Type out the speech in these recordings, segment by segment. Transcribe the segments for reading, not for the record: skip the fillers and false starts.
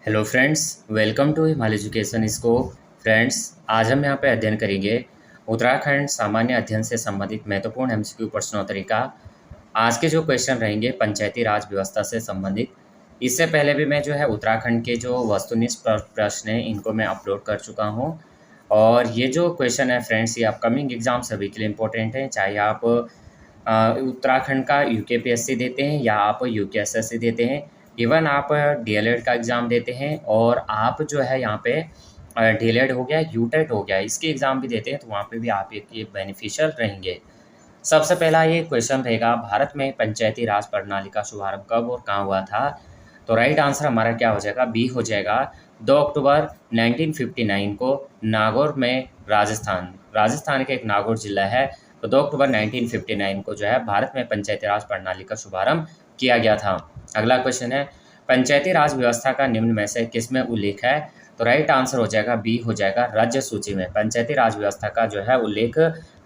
Hello friends, welcome to Himalaya education scope. Friends, आज हम यहाँ पे अध्ययन करेंगे उत्तराखंड सामान्य अध्ययन से संबंधित महत्वपूर्ण एमसीक्यू प्रश्नोत्तरी का। आज के जो क्वेश्चन रहेंगे पंचायती राज व्यवस्था से संबंधित। इससे पहले भी मैं जो है उत्तराखंड के जो वस्तुनिष्ठ प्रश्न हैं इनको मैं अपलोड कर चुका हूँ। और ये जो क्वेश्चन है फ्रेंड्स, ये अपकमिंग एग्जाम सभी के लिए इम्पोर्टेंट है, चाहे आप उत्तराखंड का यूकेपीएससी देते हैं या आप यूकेएसएससी देते हैं, इवन आप डीएलएड का एग्ज़ाम देते हैं और आप जो है यहाँ पे डीएलएड हो गया, यूटेट हो गया, इसके एग्ज़ाम भी देते हैं, तो वहाँ पे भी आप एक बेनिफिशियल रहेंगे। सबसे पहला ये क्वेश्चन रहेगा, भारत में पंचायती राज प्रणाली का शुभारंभ कब और कहाँ हुआ था? तो राइट आंसर हमारा क्या हो जाएगा? बी हो जाएगा। 2 अक्टूबर 1959 को नागौर में, राजस्थान का एक नागौर जिला है, तो 2 अक्टूबर 1959 को जो है भारत में पंचायती राज प्रणाली का शुभारंभ किया गया था। अगला क्वेश्चन है, पंचायती राज व्यवस्था का निम्न में से किसमें उल्लेख है? तो राइट आंसर हो जाएगा बी हो जाएगा, राज्य सूची में। पंचायती राज व्यवस्था का जो है उल्लेख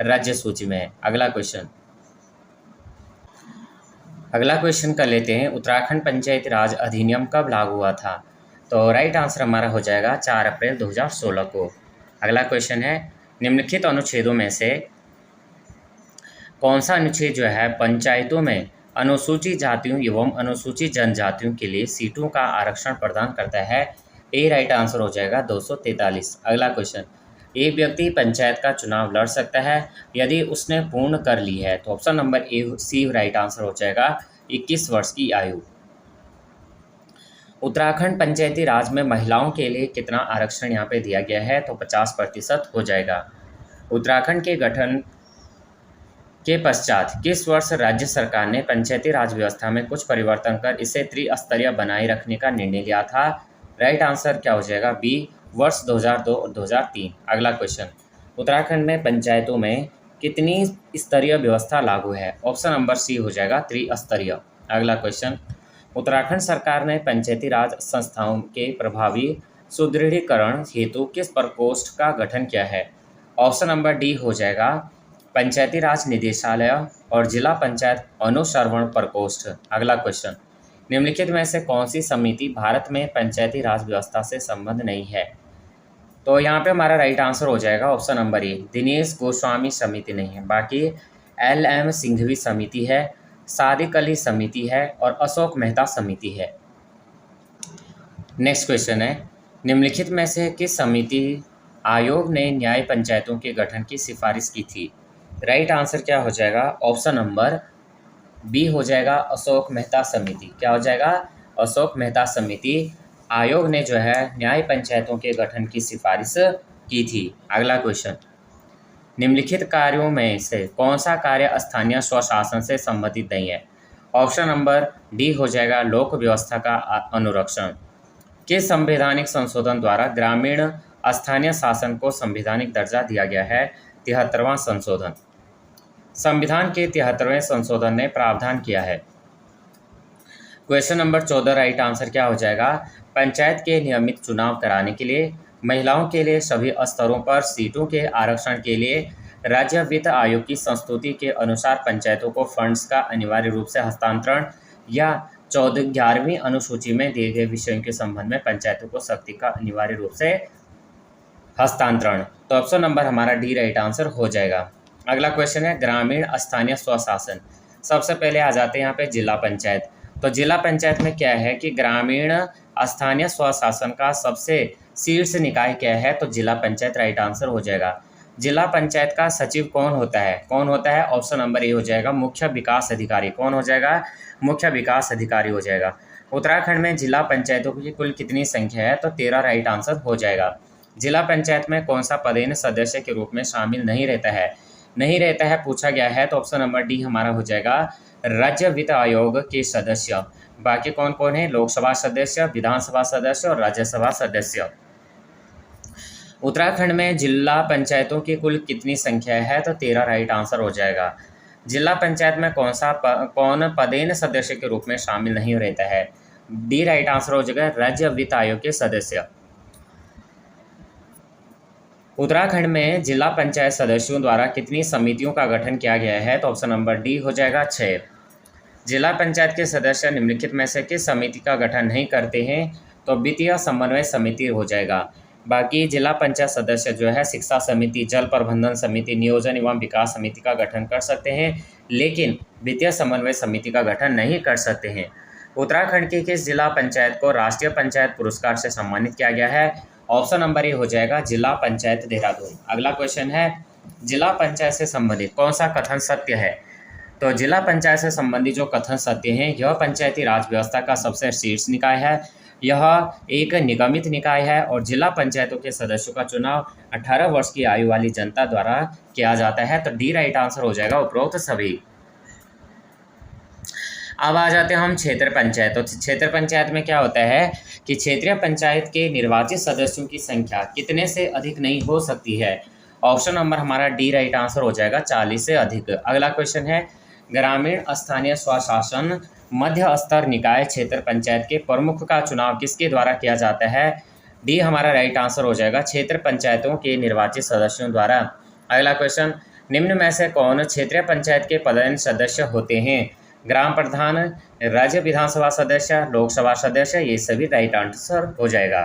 राज्य सूची में है। अगला क्वेश्चन कर लेते हैं, उत्तराखंड पंचायती राज अधिनियम कब लागू हुआ था? तो राइट आंसर हमारा हो जाएगा 4 अप्रैल 2016 को। अगला क्वेश्चन है, निम्नलिखित अनुच्छेदों में से कौन सा अनुच्छेद जो है पंचायतों में अनुसूचित जातियों एवं अनुसूचित जनजातियों के लिए सीटों का आरक्षण प्रदान करता है? ए राइट आंसर हो जाएगा 243। अगला क्वेश्चन, एक व्यक्ति पंचायत का चुनाव लड़ सकता है यदि उसने पूर्ण कर ली है? तो option number A C right answer हो जाएगा 21 वर्ष की आयु। उत्तराखंड पंचायती राज में महिलाओं के लिए कितना आरक्षण यहाँ पे दिया गया है? तो 50% हो जाएगा। उत्तराखंड के गठन के पश्चात किस वर्ष राज्य सरकार ने पंचायती राज व्यवस्था में कुछ परिवर्तन कर इसे त्रिस्तरीय बनाए रखने का निर्णय लिया था? राइट आंसर क्या हो जाएगा? बी, वर्ष 2002 और 2003। अगला क्वेश्चन, उत्तराखंड में पंचायतों में कितनी स्तरीय व्यवस्था लागू है? ऑप्शन नंबर सी हो जाएगा त्रिस्तरीय। अगला क्वेश्चन, उत्तराखंड सरकार ने पंचायती राज संस्थाओं के प्रभावी सुदृढ़ीकरण हेतु किस प्रकोष्ठ का गठन किया है? ऑप्शन नंबर डी हो जाएगा पंचायती राज निदेशालय और जिला पंचायत अनुश्रवण प्रकोष्ठ। अगला क्वेश्चन, निम्नलिखित में से कौन सी समिति भारत में पंचायती राज व्यवस्था से संबद्ध नहीं है? तो यहाँ पे हमारा राइट आंसर हो जाएगा ऑप्शन नंबर ए, दिनेश गोस्वामी समिति नहीं है, बाकी एल.एम. सिंघवी समिति है, सादिक अली समिति है और अशोक मेहता समिति है। नेक्स्ट क्वेश्चन है, निम्नलिखित में से किस समिति आयोग ने न्याय पंचायतों के गठन की सिफारिश की थी? राइट आंसर क्या हो जाएगा? ऑप्शन नंबर बी हो जाएगा अशोक मेहता समिति। क्या हो जाएगा? अशोक मेहता समिति आयोग ने जो है न्याय पंचायतों के गठन की सिफारिश की थी। अगला क्वेश्चन, निम्नलिखित कार्यों में से कौन सा कार्य स्थानीय स्वशासन से संबंधित नहीं है? ऑप्शन नंबर डी हो जाएगा लोक व्यवस्था का अनुरक्षण। किस संवैधानिक संशोधन द्वारा ग्रामीण स्थानीय शासन को संवैधानिक दर्जा दिया गया है? 73वां संशोधन। संविधान के 73वें संशोधन ने प्रावधान किया है। क्वेश्चन नंबर 14 राइट आंसर क्या हो जाएगा? पंचायत के नियमित चुनाव कराने के लिए, महिलाओं के लिए सभी स्तरों पर सीटों के आरक्षण के लिए, राज्य वित्त आयोग की संस्तुति के अनुसार पंचायतों को फंड्स का अनिवार्य रूप से हस्तांतरण, या 11वीं अनुसूची में दिए गए विषयों के संबंध में पंचायतों को शक्ति का अनिवार्य रूप से हस्तांतरण। तो ऑप्शन नंबर हमारा डी राइट आंसर हो जाएगा। अगला क्वेश्चन है, ग्रामीण स्थानीय स्वशासन। सबसे पहले आ जाते हैं यहाँ पे जिला पंचायत। तो जिला पंचायत में क्या है कि ग्रामीण स्थानीय स्वशासन का सबसे शीर्ष निकाय क्या है? तो जिला पंचायत राइट आंसर हो जाएगा। जिला पंचायत का सचिव कौन होता है? ऑप्शन नंबर ए हो जाएगा मुख्य विकास अधिकारी। कौन हो जाएगा? मुख्य विकास अधिकारी हो जाएगा। उत्तराखंड में जिला पंचायतों की कुल कितनी संख्या है? तो 13 राइट आंसर हो जाएगा। जिला पंचायत में कौन सा पदेन सदस्य के रूप में शामिल नहीं रहता है पूछा गया है? तो ऑप्शन नंबर डी हमारा हो जाएगा राज्य वित्त आयोग के सदस्य। बाकी कौन कौन है? लोकसभा सदस्य, विधानसभा सदस्य और राज्यसभा सदस्य। उत्तराखंड में जिला पंचायतों की कुल कितनी संख्या है? तो 13 राइट आंसर हो जाएगा। जिला पंचायत में कौन पदेन सदस्य के रूप में शामिल नहीं रहता है? डी राइट आंसर हो जाएगा राज्य वित्त आयोग के सदस्य। उत्तराखंड में जिला पंचायत सदस्यों द्वारा कितनी समितियों का गठन किया गया है? तो ऑप्शन नंबर डी हो जाएगा 6। जिला पंचायत के सदस्य निम्नलिखित में से किस समिति का गठन नहीं करते हैं? तो वित्तीय समन्वय समिति हो जाएगा। बाकी जिला पंचायत सदस्य जो है शिक्षा समिति, जल प्रबंधन समिति, नियोजन एवं विकास समिति का गठन कर सकते हैं, लेकिन वित्तीय समन्वय समिति का गठन नहीं कर सकते हैं। उत्तराखंड की किस जिला पंचायत को राष्ट्रीय पंचायत पुरस्कार से सम्मानित किया गया है? ऑप्शन नंबर ए हो जाएगा जिला पंचायत देहरादून। अगला क्वेश्चन है, जिला पंचायत से संबंधित कौन सा कथन सत्य है? तो जिला पंचायत से संबंधित जो कथन सत्य हैं, यह पंचायती राज व्यवस्था का सबसे शीर्ष निकाय है, यह एक निगमित निकाय है और जिला पंचायतों के सदस्यों का चुनाव 18 वर्ष की आयु वाली जनता द्वारा किया जाता है। तो डी राइट आंसर हो जाएगा उपरोक्त सभी। अब आ जाते हैं हम क्षेत्र पंचायत। तो क्षेत्र पंचायत में क्या होता है कि क्षेत्रीय पंचायत के निर्वाचित सदस्यों की संख्या कितने से अधिक नहीं हो सकती है? ऑप्शन नंबर हमारा डी राइट आंसर हो जाएगा 40 से अधिक। अगला क्वेश्चन है, ग्रामीण स्थानीय स्वशासन मध्य स्तर निकाय क्षेत्र पंचायत के प्रमुख का चुनाव किसके द्वारा किया जाता है? डी हमारा राइट आंसर हो जाएगा क्षेत्र पंचायतों के निर्वाचित सदस्यों द्वारा। अगला क्वेश्चन, निम्न में से कौन क्षेत्रीय पंचायत के पदेन सदस्य होते हैं? ग्राम प्रधान, राज्य विधानसभा सदस्य, लोकसभा सदस्य, ये सभी राइट आंसर हो जाएगा।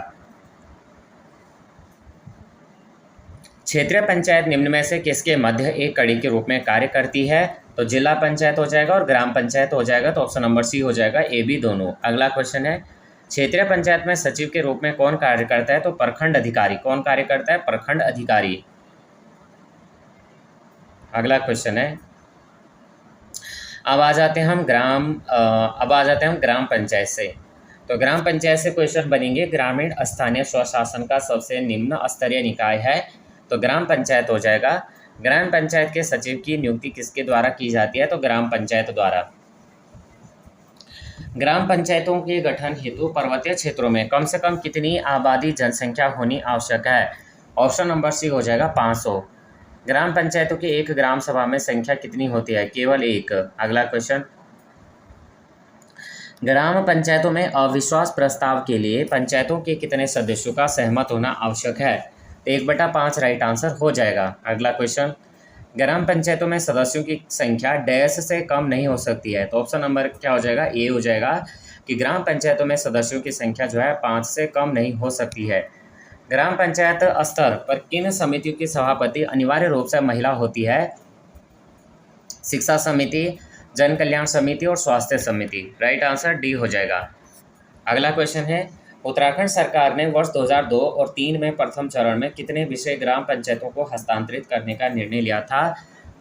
क्षेत्रीय पंचायत निम्न में से किसके मध्य एक कड़ी के रूप में कार्य करती है? तो जिला पंचायत हो जाएगा और ग्राम पंचायत हो जाएगा। तो ऑप्शन नंबर सी हो जाएगा, ए बी दोनों। अगला क्वेश्चन है, क्षेत्रीय पंचायत में सचिव के रूप में कौन कार्य करता है? तो प्रखंड अधिकारी। कौन कार्य करता है? प्रखंड अधिकारी। अगला क्वेश्चन है, अब आ जाते हैं हम ग्राम पंचायत से। तो ग्राम पंचायत से क्वेश्चन बनेंगे, ग्रामीण स्थानीय स्वशासन का सबसे निम्न स्तरीय निकाय है, तो ग्राम पंचायत हो जाएगा। ग्राम पंचायत के सचिव की नियुक्ति किसके द्वारा की जाती है? तो ग्राम पंचायत द्वारा। ग्राम पंचायतों के गठन हेतु पर्वतीय क्षेत्रों में कम से कम कितनी आबादी जनसंख्या होनी आवश्यक है? ऑप्शन नंबर सी हो जाएगा 500। ग्राम पंचायतों की एक ग्राम सभा में संख्या कितनी होती है? केवल एक। अगला क्वेश्चन, ग्राम पंचायतों में अविश्वास प्रस्ताव के लिए पंचायतों के कितने सदस्यों का सहमत होना आवश्यक है? तो 1/5 राइट आंसर हो जाएगा। अगला क्वेश्चन, ग्राम पंचायतों में सदस्यों की संख्या डैश से कम नहीं हो सकती है, तो ऑप्शन नंबर क्या हो जाएगा? ए हो जाएगा कि ग्राम पंचायतों में सदस्यों की संख्या जो है 5 से कम नहीं हो सकती है। ग्राम पंचायत स्तर पर किन समितियों की सभापति अनिवार्य रूप से महिला होती है? शिक्षा समिति, जन कल्याण समिति और स्वास्थ्य समिति। राइट आंसर डी हो जाएगा। अगला क्वेश्चन है, उत्तराखंड सरकार ने वर्ष 2002 और 2003 में प्रथम चरण में कितने विषय ग्राम पंचायतों को हस्तांतरित करने का निर्णय लिया था?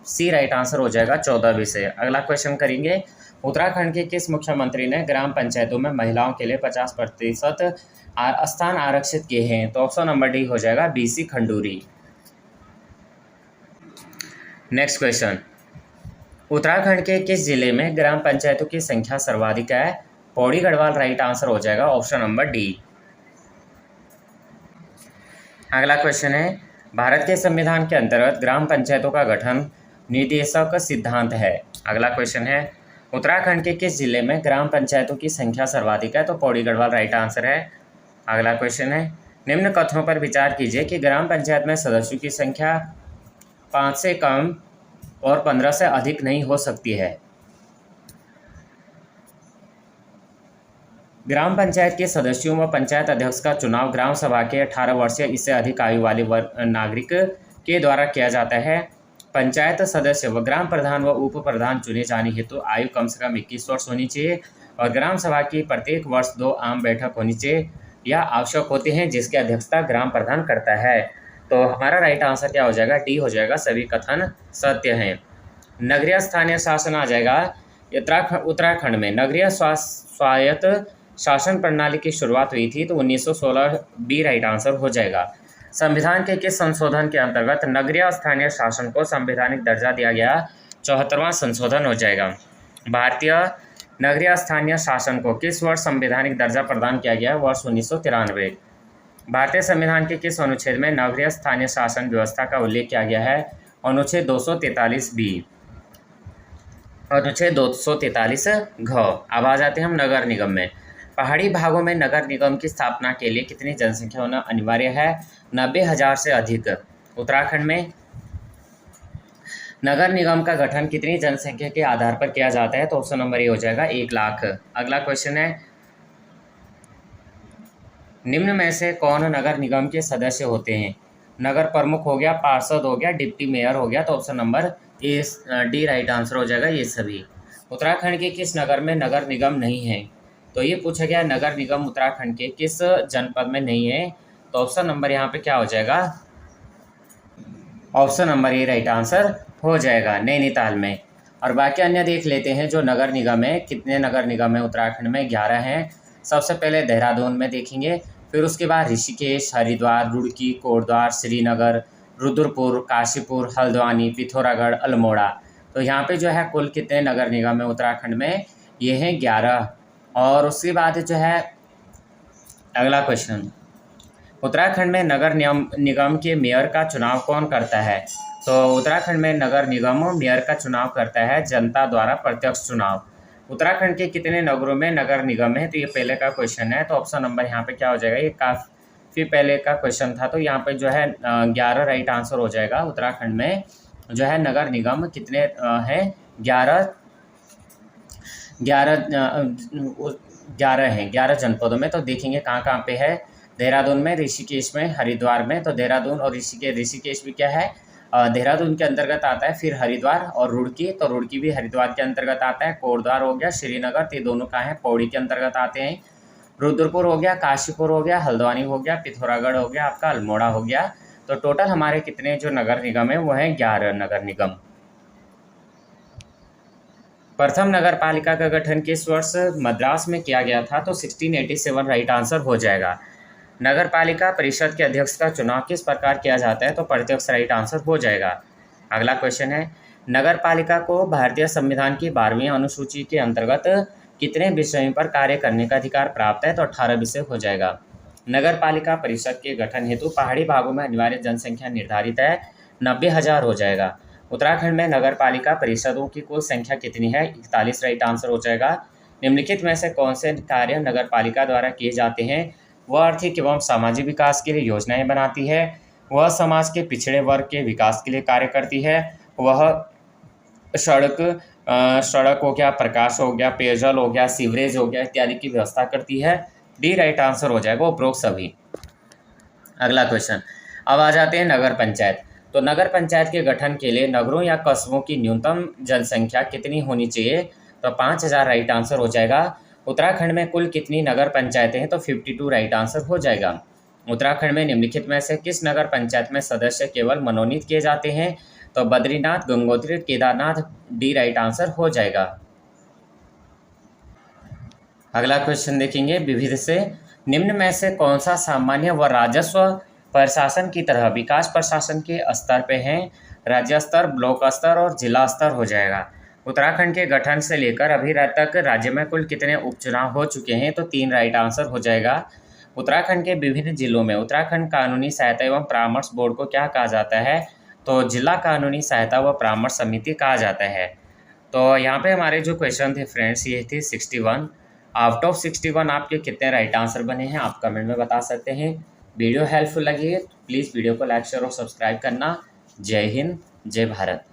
सी राइट आंसर हो जाएगा 14 विषय। अगला क्वेश्चन करेंगे, उत्तराखंड के किस मुख्यमंत्री ने ग्राम पंचायतों में महिलाओं के लिए 50% स्थान आरक्षित किए हैं? तो ऑप्शन नंबर डी हो जाएगा BC Khanduri. Next question, Uttarakhand के किस जिले में ग्राम पंचायतों की संख्या सर्वाधिक है? पौड़ी गढ़वाल। राइट आंसर हो जाएगा ऑप्शन नंबर डी। अगला क्वेश्चन है, भारत के संविधान के अंतर्गत ग्राम पंचायतों का गठन निर्देशक सिद्धांत है। अगला क्वेश्चन है, उत्तराखंड के किस जिले में ग्राम पंचायतों की संख्या सर्वाधिक है? तो पौड़ी गढ़वाल राइट आंसर है। अगला क्वेश्चन है, निम्न कथनों पर विचार कीजिए कि ग्राम पंचायत में सदस्यों की संख्या 5 से कम और 15 से अधिक नहीं हो सकती है। ग्राम पंचायत के सदस्यों व पंचायत अध्यक्ष का चुनाव ग्राम सभा के 18 वर्ष या इससे अधिक आयु वाले नागरिक के द्वारा किया जाता है। पंचायत सदस्य व ग्राम प्रधान व उप प्रधान चुने जाने हेतु आयु कम से कम 21 वर्ष होनी चाहिए और ग्राम सभा की प्रत्येक वर्ष 2 आम बैठक होनी चाहिए या आवश्यक होते हैं, जिसकी अध्यक्षता ग्राम प्रधान करता है। तो हमारा राइट आंसर क्या हो जाएगा? डी हो जाएगा, सभी कथन सत्य हैं। नगरीय स्थानीय शासन आ जाएगा। उत्तराखंड में नगरीय स्वायत्त शासन प्रणाली की शुरुआत हुई थी, तो 1916 बी राइट आंसर हो जाएगा। संविधान के किस संशोधन के अंतर्गत नगरीय स्थानीय शासन को संवैधानिक दर्जा दिया गया? 74वां संशोधन हो जाएगा। भारतीय नगरीय स्थानीय शासन को किस वर्ष संवैधानिक दर्जा प्रदान किया गया? वर्ष 1993। भारतीय संविधान के किस अनुच्छेद में नगरीय स्थानीय शासन व्यवस्था का उल्लेख किया गया है? अनुच्छेद 243 बी, अनुच्छेद 243 घ। अब आ जाते हैं हम नगर निगम में। पहाड़ी भागों में नगर निगम की स्थापना के लिए कितनी जनसंख्या होना अनिवार्य है? 90,000 से अधिक। उत्तराखंड में नगर निगम का गठन कितनी जनसंख्या के आधार पर किया जाता है? तो ऑप्शन नंबर ए हो जाएगा 1 लाख। अगला क्वेश्चन है, निम्न में से कौन नगर निगम के सदस्य होते हैं? नगर प्रमुख हो गया, पार्षद हो गया, डिप्टी मेयर हो गया। तो option number A D right answer हो जाएगा ये सभी। उत्तराखंड के किस नगर में नगर निगम नहीं है? तो ये पूछा गया नगर निगम उत्तराखंड के किस जनपद में नहीं है। तो ऑप्शन नंबर यहाँ पे क्या हो जाएगा? ऑप्शन नंबर ए राइट आंसर हो जाएगा, नैनीताल में। और बाकी अन्य देख लेते हैं जो नगर निगम है। कितने नगर निगम है उत्तराखंड में? 11 हैं। सबसे पहले देहरादून में देखेंगे, फिर उसके बाद ऋषिकेश, हरिद्वार, रुड़की, कोटद्वार, श्रीनगर, रुद्रपुर, काशीपुर, हल्द्वानी, पिथौरागढ़, अल्मोड़ा। तो यहाँ पे जो है कुल कितने नगर निगम है उत्तराखंड में? ये हैं 11। और उसके बाद जो है अगला क्वेश्चन, उत्तराखंड में नगर निगम के मेयर का चुनाव कौन करता है? तो उत्तराखंड में नगर निगम मेयर का चुनाव करता है जनता द्वारा प्रत्यक्ष चुनाव। उत्तराखंड के कितने नगरों में नगर निगम है? तो ये पहले का क्वेश्चन है। तो ऑप्शन नंबर यहाँ पे क्या हो जाएगा? ये काफ़ी पहले का क्वेश्चन था, तो यहाँ पे जो है 11 राइट आंसर हो जाएगा। उत्तराखंड में जो है नगर निगम कितने हैं? 11 हैं 11 जनपदों में। तो देखेंगे कहाँ कहाँ पे है। देहरादून में, ऋषिकेश में, हरिद्वार में। तो देहरादून और ऋषिकेश भी क्या है? देहरादून के अंतर्गत आता है। फिर हरिद्वार और रुड़की, तो रुड़की भी हरिद्वार के अंतर्गत आता है। कोटद्वार हो गया, श्रीनगर, तो ये दोनों कहाँ हैं? पौड़ी के अंतर्गत आते हैं। रुद्रपुर हो गया, काशीपुर हो गया, हल्द्वानी हो गया, पिथौरागढ़ हो गया, आपका अल्मोड़ा हो गया। तो टोटल हमारे कितने जो नगर निगम है वो हैं 11 नगर निगम। प्रथम नगर पालिका का गठन किस वर्ष मद्रास में किया गया था? तो 1687 राइट आंसर हो जाएगा। नगर पालिका परिषद के अध्यक्ष का चुनाव किस प्रकार किया जाता है? तो प्रत्यक्ष राइट आंसर हो जाएगा। अगला क्वेश्चन है, नगर पालिका को भारतीय संविधान की 12वीं अनुसूची के अंतर्गत कितने विषयों पर कार्य करने का अधिकार प्राप्त है? तो 18 विषय हो जाएगा। नगर पालिका परिषद के गठन हेतु पहाड़ी भागों में अनिवार्य जनसंख्या निर्धारित है, 90,000 हो जाएगा। उत्तराखंड में नगर पालिका परिषदों की कुल संख्या कितनी है? 41 राइट आंसर हो जाएगा। निम्नलिखित में से कौन से कार्य नगर पालिका द्वारा किए जाते हैं? वह आर्थिक एवं सामाजिक विकास के लिए योजनाएं बनाती है, वह समाज के पिछड़े वर्ग के विकास के लिए कार्य करती है, वह सड़क हो गया, प्रकाश हो गया, पेयजल हो गया, सीवरेज हो गया इत्यादि की व्यवस्था करती है। डी राइट आंसर हो जाएगा उपरोक्त सभी। अगला क्वेश्चन, अब आ जाते हैं नगर पंचायत। तो नगर पंचायत के गठन के लिए नगरों या कस्बों की न्यूनतम जनसंख्या कितनी होनी चाहिए? तो 5000 राइट आंसर हो जाएगा। उत्तराखंड में कुल कितनी नगर पंचायतें हैं? तो 52 राइट आंसर हो जाएगा। उत्तराखंड में निम्नलिखित में से किस नगर पंचायत में सदस्य केवल मनोनीत किए जाते हैं? तो Badrinath, Gangotri, Kedarnath. D right answer हो जाएगा। अगला क्वेश्चन देखेंगे, विविध से निम्न में से कौन सा सामान्य व राजस्व प्रशासन की तरह विकास प्रशासन के स्तर पे हैं? राज्य स्तर, ब्लॉक स्तर और जिला स्तर हो जाएगा। उत्तराखंड के गठन से लेकर अभी तक राज्य में कुल कितने उपचुनाव हो चुके हैं? तो 3 राइट आंसर हो जाएगा। उत्तराखंड के विभिन्न जिलों में उत्तराखंड कानूनी सहायता एवं परामर्श बोर्ड को क्या कहा जाता है? तो जिला कानूनी सहायता व परामर्श समिति कहा जाता है। तो यहाँ पे हमारे जो क्वेश्चन थे फ्रेंड्स ये थे 61। आउट ऑफ 61 आपके कितने राइट आंसर बने हैं आप कमेंट में बता सकते हैं। वीडियो हेल्पफुल लगी है तो प्लीज़ वीडियो को लाइक, शेयर और सब्सक्राइब करना। जय हिंद, जय भारत।